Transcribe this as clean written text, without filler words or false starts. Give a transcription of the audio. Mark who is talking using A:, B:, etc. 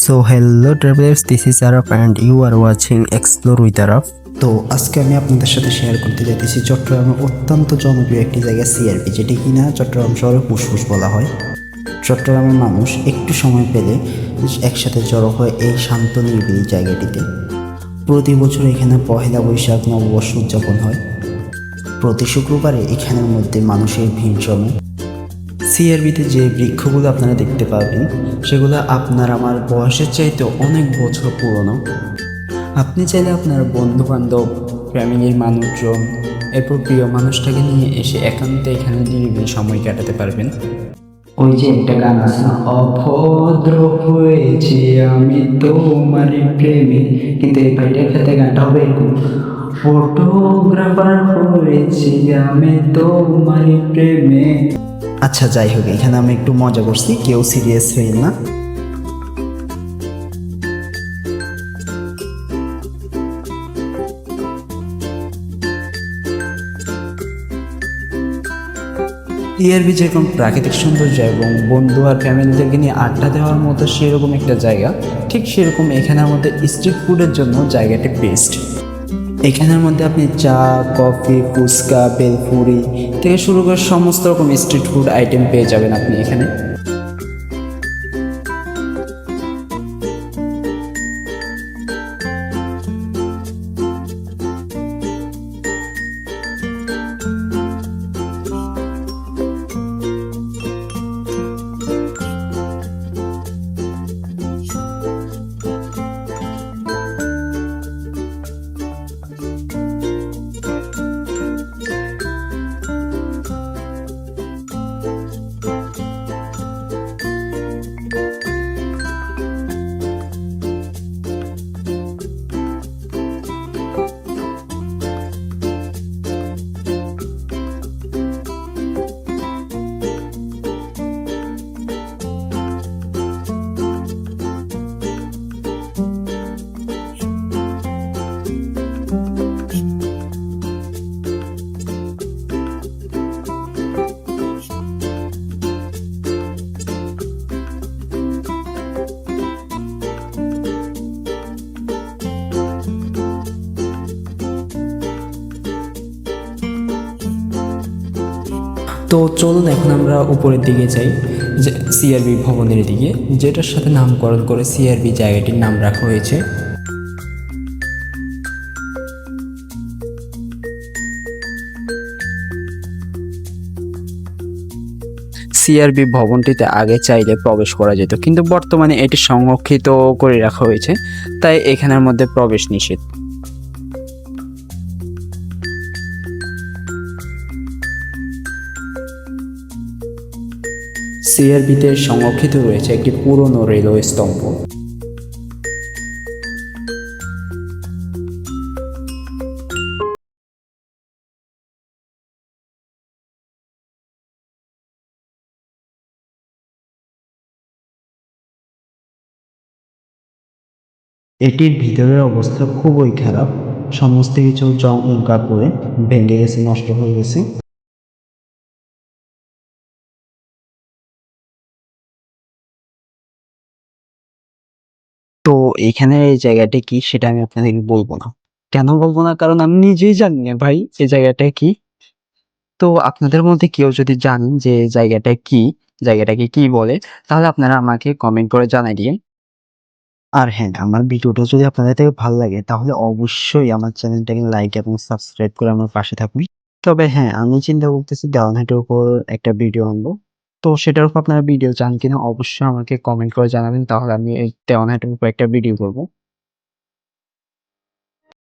A: So hello travelers, this is Araf and you are watching Explore with Araf.
B: তো আজকে আমি আপনাদের সাথে শেয়ার করতে যাইতেছি চট্টগ্রামের অত্যন্ত জনপ্রিয় একটি জায়গা সিআরপি, যেটি কিনা চট্টগ্রাম শহরে ফুসফুস বলা হয়। চট্টগ্রামের মানুষ একটু সময় পেলে একসাথে জড়ো হয় এই শান্ত নিরিবিলি জায়গাটিতে। প্রতি বছর এখানে পহেলা বৈশাখ নববর্ষ উদযাপন হয়। প্রতি শুক্রবারে এখানের মধ্যে মানুষের ভিড় জমে। সিআরবিতে যে বৃক্ষগুলো আপনারা দেখতে পাবেন সেগুলো আপনার আমার বয়সের চাইতে অনেক বছর পুরনো। আপনি চাইলে আপনার বন্ধু বান্ধব, ফ্যামিলির মানুষজন, এরপর প্রিয় মানুষটাকে নিয়ে এসে একান্তে এখানে নিরিবিলি সময় কাটাতে পারবেন। ওই যে একটা গান আছে না, অভদ্র হয়েছি আমি তোমার প্রেমে, কিন্তু এই ভাইটার ক্ষেত্রে গানটা হবে এরকম, ফটোগ্রাফার হয়েছি আমি তোমার প্রেমে। আচ্ছা যাই হোক, এখানে আমি একটু মজা করছি, কেউ সিরিয়াস হইল না। সিআরবি যেরকম প্রাকৃতিক সৌন্দর্য এবং বন্ধু আর ফ্যামিলিদেরকে নিয়ে আড্ডা দেওয়ার মতো সেরকম একটা জায়গা, ঠিক সেরকম এখানের মধ্যে স্ট্রিট ফুডের জন্য জায়গাটি বেস্ট। এখানের মধ্যে আপনি চা, কফি, ফুচকা, বেলপুরি থেকে শুরু করে সমস্ত রকম স্ট্রিট ফুড আইটেম পেয়ে যাবেন আপনি এখানে। তো চলুন এখন আমরা উপরের দিকে যাই, যে সিআরবি ভবনের দিকে, যেটার সাথে নামকরণ করে সিআরবি জায়গাটির নাম রাখা হয়েছে। সিআরবি ভবনটিতে আগে চাইলে প্রবেশ করা যেত, কিন্তু বর্তমানে এটি সংরক্ষিত করে রাখা হয়েছে, তাই এখানের মধ্যে প্রবেশ নিষেধ। সিআরবিতে সংরক্ষিত রয়েছে একটি পুরনো রেলওয়ে স্তম্ভ। এটির ভিতরের অবস্থা খুবই খারাপ, সমস্ত কিছু জং কাপড়ে ভেঙে গেছে, নষ্ট হয়ে গেছে। তো এখানে এই জায়গাটা কি সেটা আমি আপনাদেরকে বলবো না। কেন বলবো না? কারণ আমি নিজেই জানি না ভাই এই জায়গাটা কি। তো আপনাদের মধ্যে কেউ যদি জানেন যে জায়গাটাকে কি বলে, তাহলে আপনারা আমাকে কমেন্ট করে জানাই দিন। আর হ্যাঁ, আমার ভিডিওটা যদি আপনাদের থেকে ভালো লাগে তাহলে অবশ্যই আমার চ্যানেলটাকে লাইক এবং সাবস্ক্রাইব করে আমার পাশে থাকবেন। তবে হ্যাঁ, আমি চিন্তা করতেছি দেওয়ানহাটের উপর একটা ভিডিও আনবো। তো সেটার উপর আপনারা ভিডিও চান কিনা অবশ্যই আমাকে কমেন্ট করে জানাবেন, তাহলে আমি এই দেওয়ানহাটের উপর একটা ভিডিও করবো।